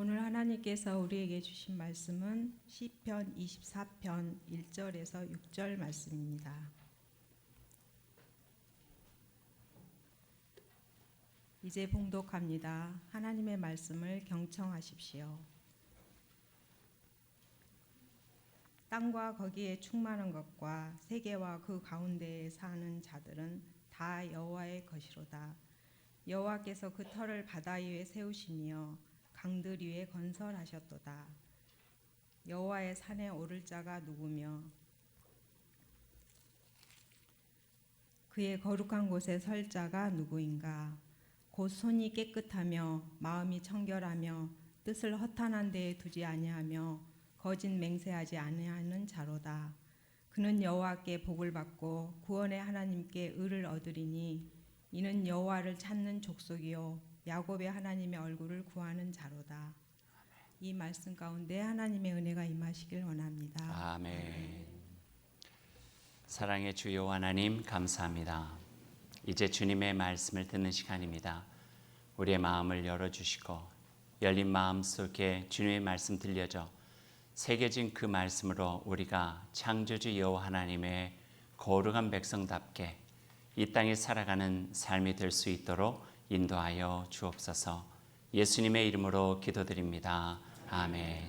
오늘 하나님께서 우리에게 주신 말씀은 시편 24편 1절에서 6절 말씀입니다. 이제 봉독합니다. 하나님의 말씀을 경청하십시오. 땅과 거기에 충만한 것과 세계와 그 가운데에 사는 자들은 다 여호와의 것이로다. 여호와께서 그 터를 바다 위에 세우시며 강들 위에 건설하셨도다. 여호와의 산에 오를 자가 누구며 그의 거룩한 곳에 설 자가 누구인가? 곧 손이 깨끗하며 마음이 청결하며 뜻을 허탄한 데에 두지 아니하며 거짓 맹세하지 아니하는 자로다. 그는 여호와께 복을 받고 구원의 하나님께 의를 얻으리니 이는 여호와를 찾는 족속이요 야곱의 하나님의 얼굴을 구하는 자로다. 이 말씀 가운데 하나님의 은혜가 임하시길 원합니다. 아멘. 사랑의 주여 하나님 감사합니다. 이제 주님의 말씀을 듣는 시간입니다. 우리의 마음을 열어주시고 열린 마음 속에 주님의 말씀 들려져 새겨진 그 말씀으로 우리가 창조주 여호와 하나님의 거룩한 백성답게 이 땅에 살아가는 삶이 될 수 있도록 인도하여 주옵소서. 예수님의 이름으로 기도드립니다. 아멘.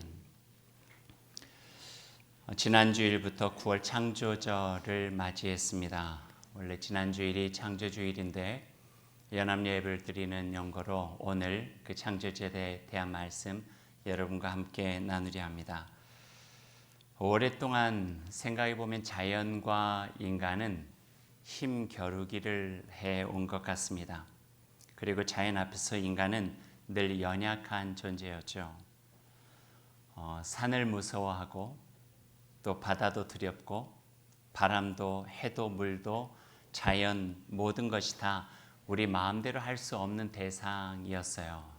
지난 주일부터 9월 창조절을 맞이했습니다. 원래 지난 주일이 창조주일인데 연합 예배를 드리는 연고로 오늘 그 창조절에 대한 말씀 여러분과 함께 나누려 합니다. 오랫동안 생각해 보면 자연과 인간은 힘겨루기를 해온 것 같습니다. 그리고 자연 앞에서 인간은 늘 연약한 존재였죠. 산을 무서워하고 또 바다도 두렵고 바람도 해도 물도 자연 모든 것이 다 우리 마음대로 할 수 없는 대상이었어요.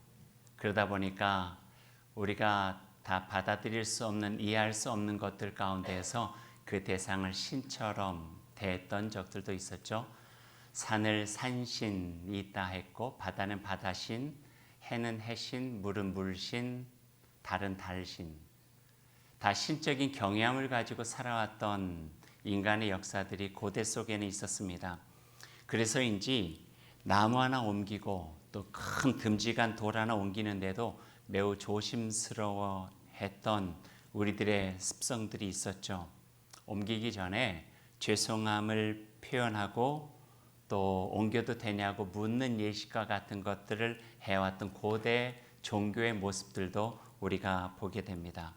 그러다 보니까 우리가 다 받아들일 수 없는, 이해할 수 없는 것들 가운데에서 그 대상을 신처럼 대했던 적들도 있었죠. 산을 산신이 있다 했고 바다는 바다신, 해는 해신, 물은 물신, 달은 달신. 다 신적인 경향을 가지고 살아왔던 인간의 역사들이 고대 속에는 있었습니다. 그래서인지 나무 하나 옮기고 또 큰 듬직한 돌 하나 옮기는데도 매우 조심스러워했던 우리들의 습성들이 있었죠. 옮기기 전에 죄송함을 표현하고 또 옮겨도 되냐고 묻는 예식과 같은 것들을 해왔던 고대 종교의 모습들도 우리가 보게 됩니다.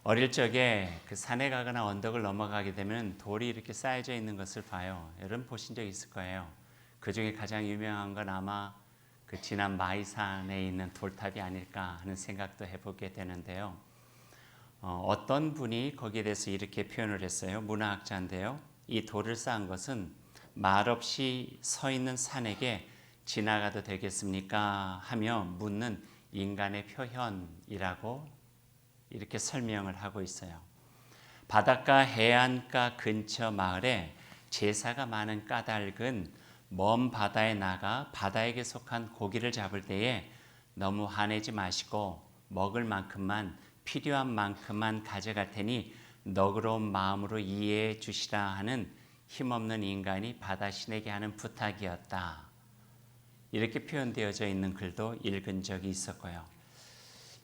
어릴 적에 그 산에 가거나 언덕을 넘어가게 되면 돌이 이렇게 쌓여져 있는 것을 봐요. 여러분 보신 적 있을 거예요. 그 중에 가장 유명한 건 아마 그 지난 마이산에 있는 돌탑이 아닐까 하는 생각도 해보게 되는데요. 어떤 분이 거기에 대해서 이렇게 표현을 했어요. 문화학자인데요. 이 돌을 쌓은 것은 말없이 서 있는 산에게 지나가도 되겠습니까? 하며 묻는 인간의 표현이라고 이렇게 설명을 하고 있어요. 바닷가 해안가 근처 마을에 제사가 많은 까닭은 먼 바다에 나가 바다에게 속한 고기를 잡을 때에 너무 화내지 마시고 먹을 만큼만 필요한 만큼만 가져갈 테니 너그러운 마음으로 이해해 주시라 하는 힘없는 인간이 바다신에게 하는 부탁이었다. 이렇게 표현되어져 있는 글도 읽은 적이 있었고요.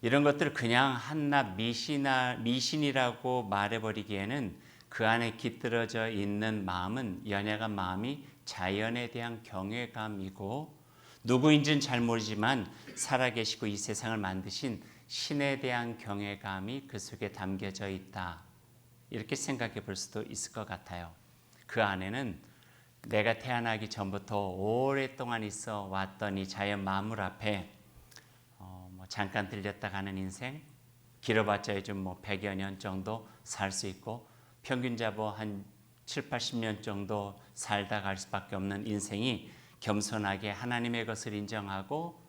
이런 것들을 그냥 한낱 미신이라고 말해버리기에는 그 안에 깃들어져 있는 마음은 연약한 마음이 자연에 대한 경외감이고 누구인지는 잘 모르지만 살아계시고 이 세상을 만드신 신에 대한 경외감이 그 속에 담겨져 있다. 이렇게 생각해 볼 수도 있을 것 같아요. 그 안에는 내가 태어나기 전부터 오랫동안 있어 왔던 이 자연 만물 앞에 잠깐 들렸다 가는 인생, 길어봤자 요즘 100여 년 정도 살 수 있고 평균 잡어 한 7, 80년 정도 살다 갈 수밖에 없는 인생이 겸손하게 하나님의 것을 인정하고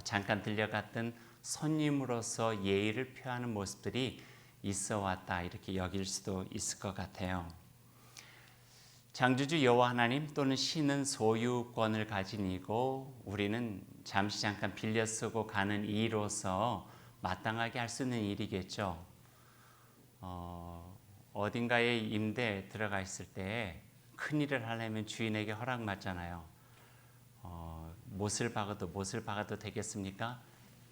잠깐 들려갔던 손님으로서 예의를 표하는 모습들이 있어 왔다 이렇게 여길 수도 있을 것 같아요. 창조주 여호와 하나님 또는 신은 소유권을 가진 이고 우리는 잠시 잠깐 빌려 쓰고 가는 이로서 마땅하게 할 수 있는 일이겠죠. 어딘가에 임대에 들어가 있을 때 큰일을 하려면 주인에게 허락받잖아요. 못을 박아도 되겠습니까?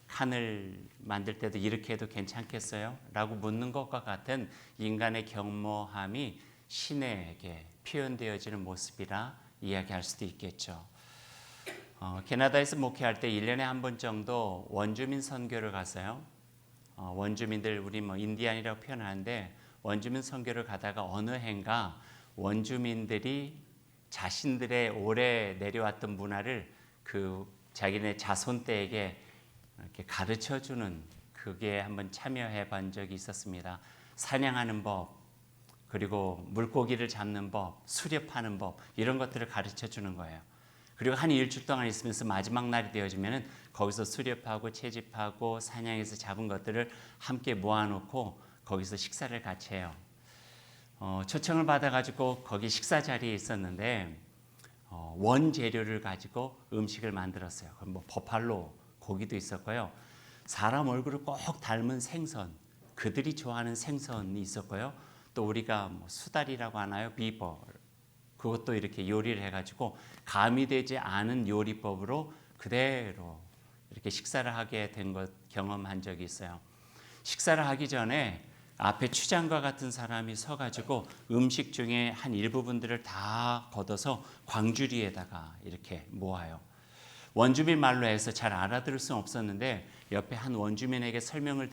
칸을 만들 때도 이렇게 해도 괜찮겠어요? 라고 묻는 것과 같은 인간의 경모함이 신에게 표현되어지는 모습이라 이야기할 수도 있겠죠. 캐나다에서 목회할 때 1년에 한 번 정도 원주민 선교를 갔어요. 원주민들 우리 인디안이라고 표현하는데 원주민 선교를 가다가 어느 해인가 원주민들이 자신들의 오래 내려왔던 문화를 그 자기네 자손들에게 이렇게 가르쳐주는 그게 한번 참여해 본 적이 있었습니다. 사냥하는 법, 그리고 물고기를 잡는 법, 수렵하는 법 이런 것들을 가르쳐 주는 거예요. 그리고 한 일주일 동안 있으면서 마지막 날이 되어지면은 거기서 수렵하고 채집하고 사냥해서 잡은 것들을 함께 모아놓고 거기서 식사를 같이 해요. 초청을 받아가지고 거기 식사 자리에 있었는데 원재료를 가지고 음식을 만들었어요. 뭐 버팔로 고기도 있었고요. 사람 얼굴을 꼭 닮은 생선, 그들이 좋아하는 생선이 있었고요. 또 우리가 수달이라고 하나요? 비버. 그것도 이렇게 요리를 해가지고 가미되지 않은 요리법으로 그대로 이렇게 식사를 하게 된 것 경험한 적이 있어요. 식사를 하기 전에 앞에 추장과 같은 사람이 서가지고 음식 중에 한 일부분들을 다 걷어서 광주리에다가 이렇게 모아요. 원주민 말로 해서 잘 알아들을 수는 없었는데 옆에 한 원주민에게 설명을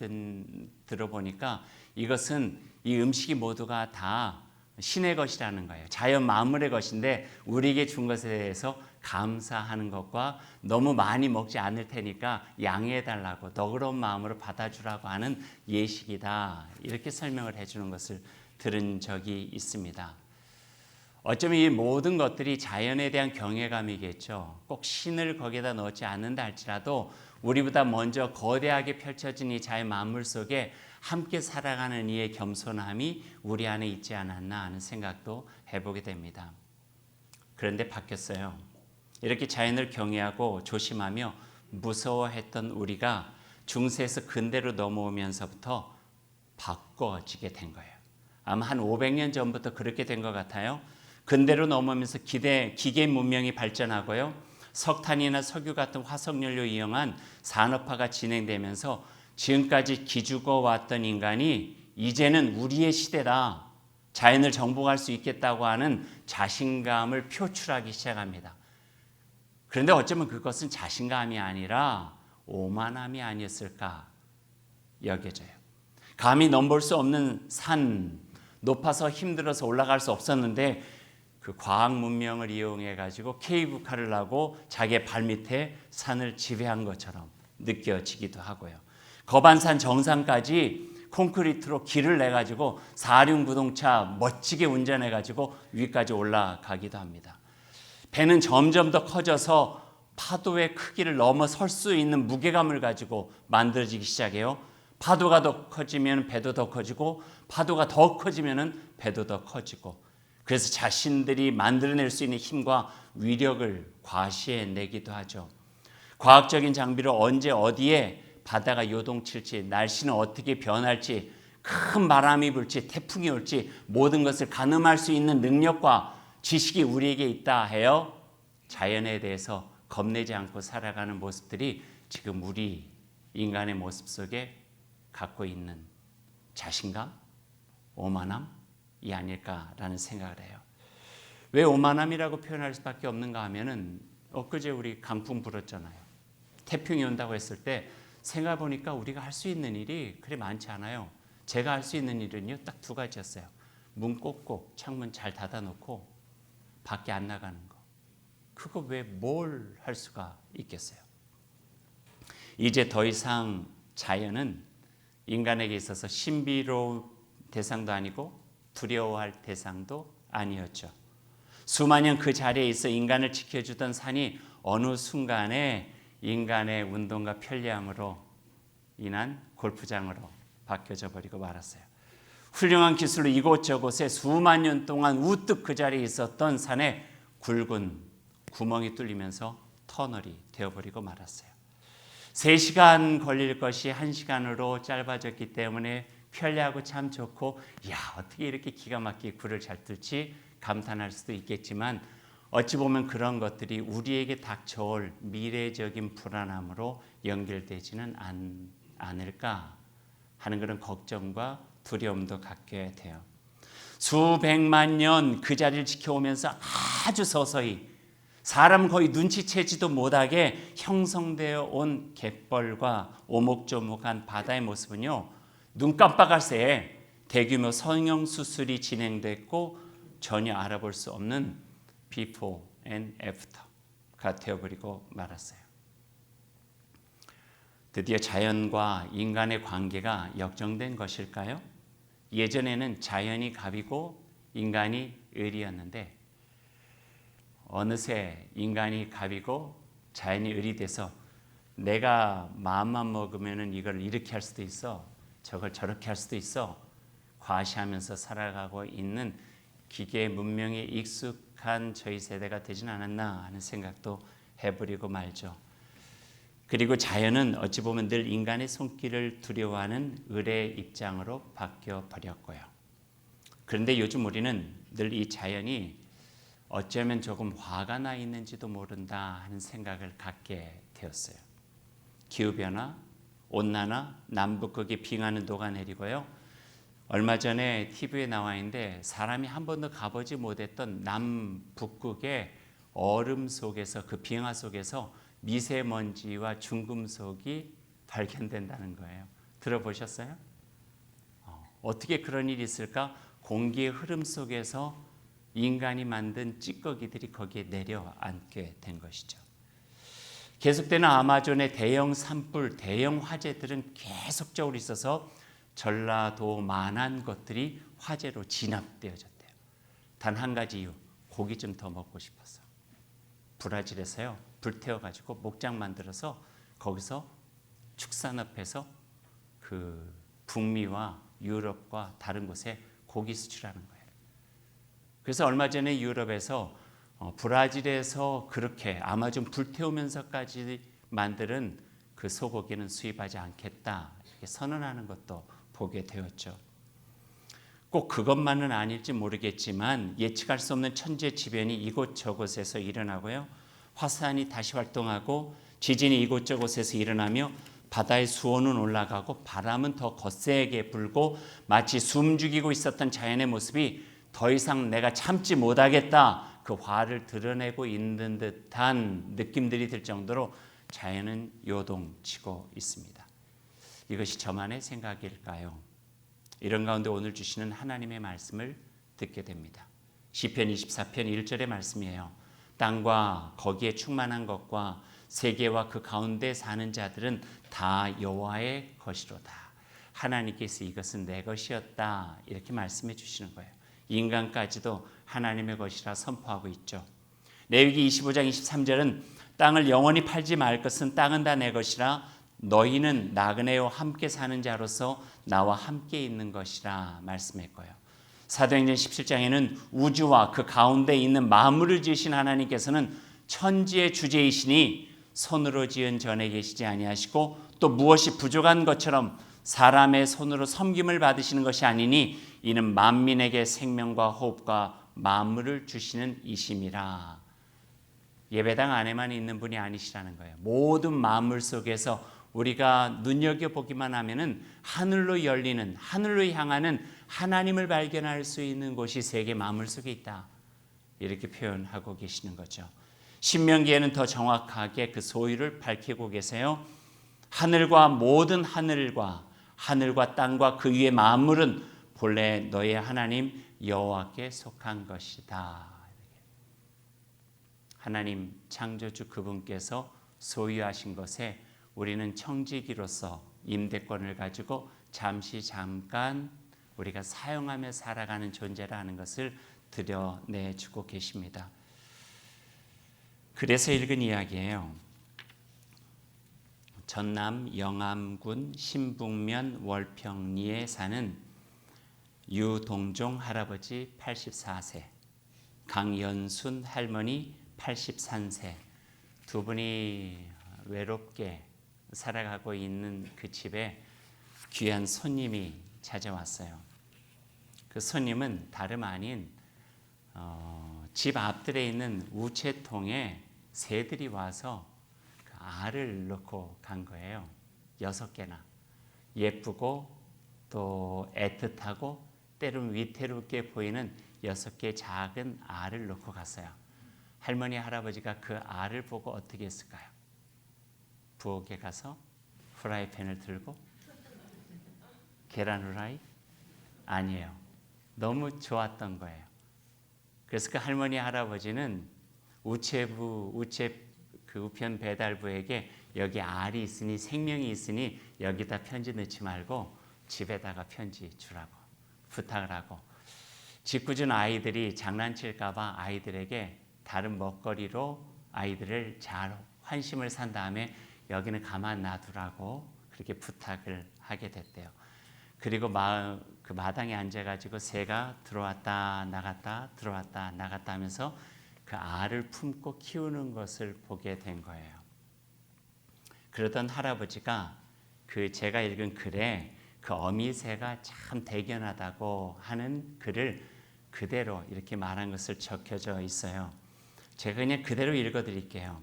들어보니까 이것은 이 음식이 모두가 다 신의 것이라는 거예요. 자연 만물의 것인데 우리에게 준 것에 대해서 감사하는 것과 너무 많이 먹지 않을 테니까 양해해달라고 너그러운 마음으로 받아주라고 하는 예식이다. 이렇게 설명을 해주는 것을 들은 적이 있습니다. 어쩌면 이 모든 것들이 자연에 대한 경외감이겠죠. 꼭 신을 거기다 넣지 않는다 할지라도 우리보다 먼저 거대하게 펼쳐진 이 자연 만물 속에 함께 살아가는 이의 겸손함이 우리 안에 있지 않았나 하는 생각도 해보게 됩니다. 그런데 바뀌었어요. 이렇게 자연을 경외하고 조심하며 무서워했던 우리가 중세에서 근대로 넘어오면서부터 바꿔지게 된 거예요. 아마 한 500년 전부터 그렇게 된 것 같아요. 근대로 넘어오면서 기계 문명이 발전하고요. 석탄이나 석유 같은 화석연료 이용한 산업화가 진행되면서 지금까지 기죽어 왔던 인간이 이제는 우리의 시대다. 자연을 정복할 수 있겠다고 하는 자신감을 표출하기 시작합니다. 그런데 어쩌면 그것은 자신감이 아니라 오만함이 아니었을까 여겨져요. 감히 넘볼 수 없는 산, 높아서 힘들어서 올라갈 수 없었는데 그 과학 문명을 이용해 가지고 케이블카를 하고 자기의 발밑에 산을 지배한 것처럼 느껴지기도 하고요. 거반산 정상까지 콘크리트로 길을 내 가지고 사륜구동차 멋지게 운전해 가지고 위까지 올라가기도 합니다. 배는 점점 더 커져서 파도의 크기를 넘어설 수 있는 무게감을 가지고 만들어지기 시작해요. 파도가 더 커지면 배도 더 커지고 파도가 더 커지면 배도 더 커지고 그래서 자신들이 만들어낼 수 있는 힘과 위력을 과시해내기도 하죠. 과학적인 장비로 언제 어디에 바다가 요동칠지 날씨는 어떻게 변할지 큰 바람이 불지 태풍이 올지 모든 것을 가늠할 수 있는 능력과 지식이 우리에게 있다 해요. 자연에 대해서 겁내지 않고 살아가는 모습들이 지금 우리 인간의 모습 속에 갖고 있는 자신감, 오만함이 아닐까라는 생각을 해요. 왜 오만함이라고 표현할 수밖에 없는가 하면은 엊그제 우리 강풍 불었잖아요. 태풍이 온다고 했을 때 생각해보니까 우리가 할 수 있는 일이 그리 많지 않아요. 제가 할 수 있는 일은요 딱 두 가지였어요. 문 꼭꼭 창문 잘 닫아놓고 밖에 안 나가는 거. 그거 왜 뭘 할 수가 있겠어요. 이제 더 이상 자연은 인간에게 있어서 신비로운 대상도 아니고 두려워할 대상도 아니었죠. 수만 년 그 자리에 있어 인간을 지켜주던 산이 어느 순간에 인간의 운동과 편리함으로 인한 골프장으로 바뀌어져 버리고 말았어요. 훌륭한 기술로 이곳저곳에 수만 년 동안 우뚝 그 자리에 있었던 산에 굵은 구멍이 뚫리면서 터널이 되어버리고 말았어요. 3시간 걸릴 것이 1시간으로 짧아졌기 때문에 편리하고 참 좋고, 야, 어떻게 이렇게 기가 막히게 굴을 잘 뚫지 감탄할 수도 있겠지만, 어찌 보면 그런 것들이 우리에게 닥쳐올 미래적인 불안함으로 연결되지는 않을까 하는 그런 걱정과 두려움도 갖게 돼요. 수백만 년 그 자리를 지켜오면서 아주 서서히 사람 거의 눈치채지도 못하게 형성되어 온 갯벌과 오목조목한 바다의 모습은요, 눈 깜빡할 새에 대규모 성형수술이 진행됐고 전혀 알아볼 수 없는 before and after가 되어버리고 말았어요. 드디어 자연과 인간의 관계가 역정된 것일까요? 예전에는 자연이 갑이고 인간이 을이었는데 어느새 인간이 갑이고 자연이 을이 돼서 내가 마음만 먹으면 이걸 이렇게 할 수도 있어, 저걸 저렇게 할 수도 있어 과시하면서 살아가고 있는 기계 문명에 익숙한 저희 세대가 되진 않았나 하는 생각도 해버리고 말죠. 그리고 자연은 어찌 보면 늘 인간의 손길을 두려워하는 을의 입장으로 바뀌어 버렸고요. 그런데 요즘 우리는 늘 이 자연이 어쩌면 조금 화가 나 있는지도 모른다 하는 생각을 갖게 되었어요. 기후변화, 온난화, 남북극이 빙하는 녹아내리고요. 얼마 전에 TV에 나와 있는데 사람이 한 번도 가보지 못했던 남북극의 얼음 속에서, 그 빙하 속에서 미세먼지와 중금속이 발견된다는 거예요. 들어보셨어요? 어떻게 그런 일이 있을까? 공기의 흐름 속에서 인간이 만든 찌꺼기들이 거기에 내려앉게 된 것이죠. 계속되는 아마존의 대형 산불, 대형 화재들은 계속적으로 있어서 전라도만한 것들이 화재로 진압되어졌대요. 단 한 가지 이유, 고기 좀 더 먹고 싶어서. 브라질에서요, 불태워가지고 목장 만들어서 거기서 축산업해서 그 북미와 유럽과 다른 곳에 고기 수출하는 거예요. 그래서 얼마 전에 유럽에서 브라질에서 그렇게 아마존 불태우면서까지 만드는 그 소고기는 수입하지 않겠다 이렇게 선언하는 것도 보게 되었죠. 꼭 그것만은 아닐지 모르겠지만 예측할 수 없는 천재지변이 이곳저곳에서 일어나고요. 화산이 다시 활동하고 지진이 이곳저곳에서 일어나며 바다의 수온은 올라가고 바람은 더 거세게 불고 마치 숨죽이고 있었던 자연의 모습이 더 이상 내가 참지 못하겠다 그 화를 드러내고 있는 듯한 느낌들이 들 정도로 자연은 요동치고 있습니다. 이것이 저만의 생각일까요? 이런 가운데 오늘 주시는 하나님의 말씀을 듣게 됩니다. 시편 24편 1절의 말씀이에요. 땅과 거기에 충만한 것과 세계와 그 가운데 사는 자들은 다 여호와의 것이로다. 하나님께서 이것은 내 것이었다 이렇게 말씀해 주시는 거예요. 인간까지도 하나님의 것이라 선포하고 있죠. 레위기 25장 23절은 땅을 영원히 팔지 말 것은 땅은 다 내 것이라 너희는 나그네와 함께 사는 자로서 나와 함께 있는 것이라 말씀했고요. 사도행전 17장에는 우주와 그 가운데 있는 만물을 지으신 하나님께서는 천지의 주제이시니 손으로 지은 전에 계시지 아니하시고 또 무엇이 부족한 것처럼 사람의 손으로 섬김을 받으시는 것이 아니니 이는 만민에게 생명과 호흡과 만물을 주시는 이심이라. 예배당 안에만 있는 분이 아니시라는 거예요. 모든 만물 속에서 우리가 눈여겨보기만 하면은 하늘로 열리는, 하늘로 향하는 하나님을 발견할 수 있는 곳이 세계 만물 속에 있다. 이렇게 표현하고 계시는 거죠. 신명기에는 더 정확하게 그 소유를 밝히고 계세요. 하늘과 모든 하늘과 땅과 그 위의 만물은 본래 너의 하나님 여호와께 속한 것이다. 하나님 창조주 그분께서 소유하신 것에 우리는 청지기로서 임대권을 가지고 잠깐 우리가 사용하며 살아가는 존재라는 것을 드러내주고 계십니다. 그래서 읽은 이야기예요. 전남 영암군 신북면 월평리에 사는 유동종 할아버지 84세, 강연순 할머니 83세 두 분이 외롭게 살아가고 있는 그 집에 귀한 손님이 찾아왔어요. 그 손님은 다름 아닌 집 앞들에 있는 우체통에 새들이 와서 그 알을 넣고 간 거예요. 6개나. 예쁘고 또 애틋하고 때론 위태롭게 보이는 6개의 작은 알을 넣고 갔어요. 할머니 할아버지가 그 알을 보고 어떻게 했을까요? 부엌에 가서 프라이팬을 들고 계란 후라이? 아니에요. 너무 좋았던 거예요. 그래서 그 할머니 할아버지는 그 우편 배달부에게 여기 알이 있으니 생명이 있으니 여기다 편지 넣지 말고 집에다가 편지 주라고 부탁을 하고, 짓궂은 아이들이 장난칠까 봐 아이들에게 다른 먹거리로 아이들을 잘 환심을 산 다음에 여기는 가만 놔두라고 그렇게 부탁을 하게 됐대요. 그리고 그 마당에 앉아가지고 새가 들어왔다 나갔다 들어왔다 나갔다 하면서 그 알을 품고 키우는 것을 보게 된 거예요. 그러던 할아버지가 그 제가 읽은 글에 그 어미새가 참 대견하다고 하는 글을 그대로 이렇게 말한 것을 적혀져 있어요. 제가 그냥 그대로 읽어드릴게요.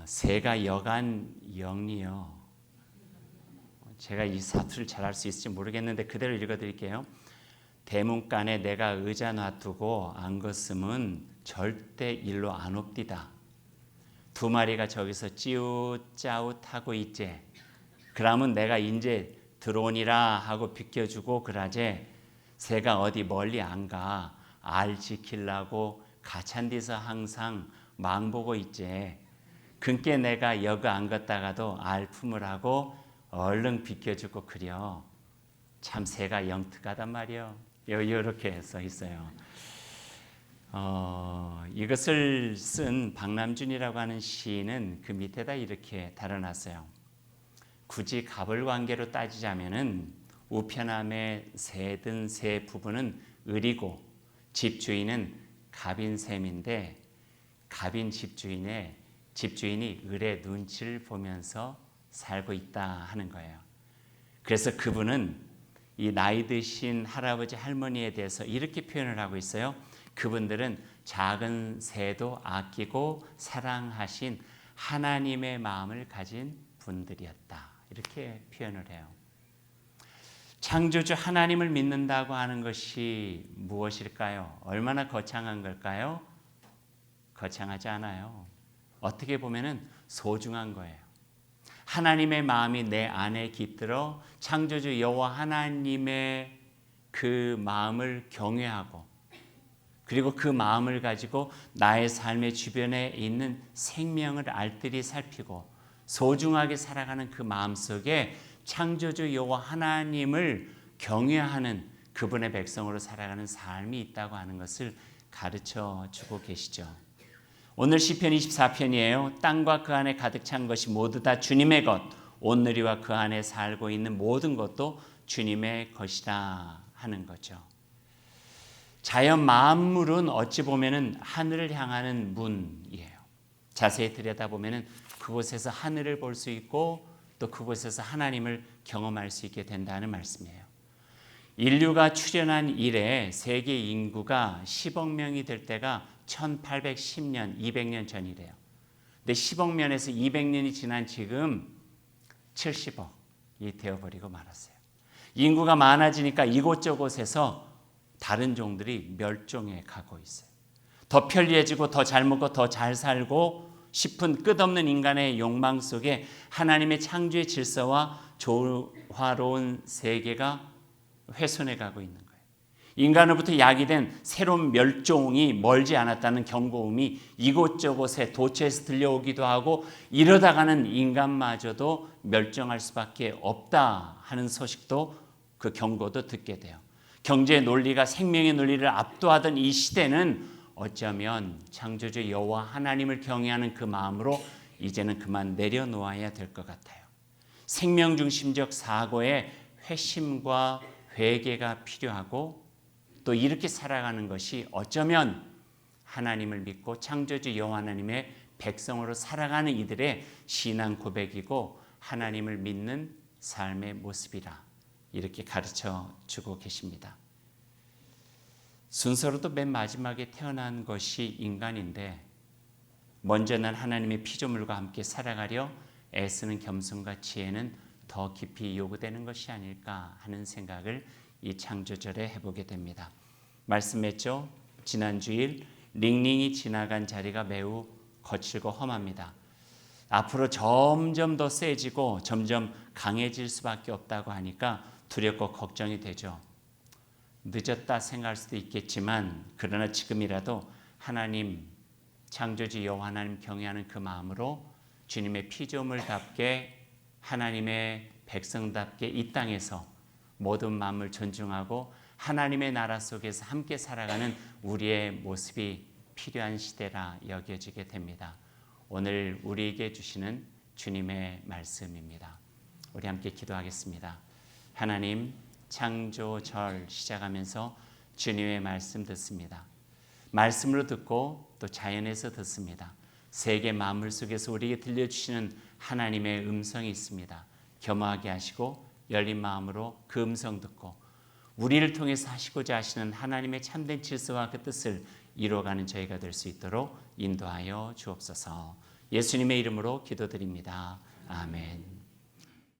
새가 여간 영리요. 제가 이 사투를 잘할 수 있을지 모르겠는데 그대로 읽어드릴게요. 대문간에 내가 의자 놔두고 안 걷으면 절대 일로 안 옵디다. 2마리가 저기서 찌웃짜웃하고 있제. 그러면 내가 인제 들어오니라 하고 비켜주고 그러제. 새가 어디 멀리 안 가. 알 지키려고 가찬디서 항상 망보고 있제. 그께 내가 여그 안 걷다가도 알 품으라고 얼른 비켜주고 그려. 참 새가 영특하단 말이요. 이렇게 써 있어요. 이것을 쓴 박남준이라고 하는 시인은 그 밑에다 이렇게 달아놨어요. 굳이 갑을관계로 따지자면은 우편함의 새든 새 부부는 을이고 집주인은 갑인 셈인데, 갑인 집주인이 을의 눈치를 보면서 살고 있다 하는 거예요. 그래서 그분은 이 나이 드신 할아버지 할머니에 대해서 이렇게 표현을 하고 있어요. 그분들은 작은 새도 아끼고 사랑하신 하나님의 마음을 가진 분들이었다. 이렇게 표현을 해요. 창조주 하나님을 믿는다고 하는 것이 무엇일까요? 얼마나 거창한 걸까요? 거창하지 않아요. 어떻게 보면은 소중한 거예요. 하나님의 마음이 내 안에 깃들어 창조주 여호와 하나님의 그 마음을 경외하고, 그리고 그 마음을 가지고 나의 삶의 주변에 있는 생명을 알뜰히 살피고 소중하게 살아가는 그 마음 속에 창조주 여호와 하나님을 경외하는 그분의 백성으로 살아가는 삶이 있다고 하는 것을 가르쳐 주고 계시죠. 오늘 시편 24편이에요. 땅과 그 안에 가득 찬 것이 모두 다 주님의 것, 온누리와 그 안에 살고 있는 모든 것도 주님의 것이다 하는 거죠. 자연 만물은 어찌 보면은 하늘을 향하는 문이에요. 자세히 들여다보면은 그곳에서 하늘을 볼 수 있고 또 그곳에서 하나님을 경험할 수 있게 된다는 말씀이에요. 인류가 출현한 이래 세계 인구가 10억 명이 될 때가 1810년, 200년 전이래요. 근데 10억 년에서 200년이 지난 지금 70억이 되어버리고 말았어요. 인구가 많아지니까 이곳저곳에서 다른 종들이 멸종해 가고 있어요. 더 편리해지고 더 잘 먹고 더 잘 살고 싶은 끝없는 인간의 욕망 속에 하나님의 창조의 질서와 조화로운 세계가 훼손해 가고 있는 거예요. 인간으로부터 야기된 새로운 멸종이 멀지 않았다는 경고음이 이곳저곳에 도처에서 들려오기도 하고, 이러다가는 인간마저도 멸종할 수밖에 없다 하는 소식도, 그 경고도 듣게 돼요. 경제의 논리가 생명의 논리를 압도하던 이 시대는 어쩌면 창조주 여호와 하나님을 경외하는 그 마음으로 이제는 그만 내려놓아야 될 것 같아요. 생명 중심적 사고의 회심과 회개가 필요하고, 또 이렇게 살아가는 것이 어쩌면 하나님을 믿고 창조주 여호와 하나님의 백성으로 살아가는 이들의 신앙 고백이고 하나님을 믿는 삶의 모습이라 이렇게 가르쳐 주고 계십니다. 순서로도 맨 마지막에 태어난 것이 인간인데 먼저 난 하나님의 피조물과 함께 살아가려 애쓰는 겸손과 지혜는 더 깊이 요구되는 것이 아닐까 하는 생각을 이 창조절에 해보게 됩니다. 말씀했죠. 지난 주일 링링이 지나간 자리가 매우 거칠고 험합니다. 앞으로 점점 더 세지고 점점 강해질 수밖에 없다고 하니까 두렵고 걱정이 되죠. 늦었다 생각할 수도 있겠지만 그러나 지금이라도 하나님 창조주 여호와 하나님 경외하는 그 마음으로 주님의 피조물답게 하나님의 백성답게 이 땅에서 모든 마음을 존중하고 하나님의 나라 속에서 함께 살아가는 우리의 모습이 필요한 시대라 여겨지게 됩니다. 오늘 우리에게 주시는 주님의 말씀입니다. 우리 함께 기도하겠습니다. 하나님, 창조절 시작하면서 주님의 말씀 듣습니다. 말씀으로 듣고 또 자연에서 듣습니다. 세계 만물 속에서 우리에게 들려주시는 하나님의 음성이 있습니다. 겸허하게 하시고 열린 마음으로 그 음성 듣고 우리를 통해서 하시고자 하시는 하나님의 참된 질서와 그 뜻을 이루어가는 저희가 될 수 있도록 인도하여 주옵소서. 예수님의 이름으로 기도드립니다. 아멘.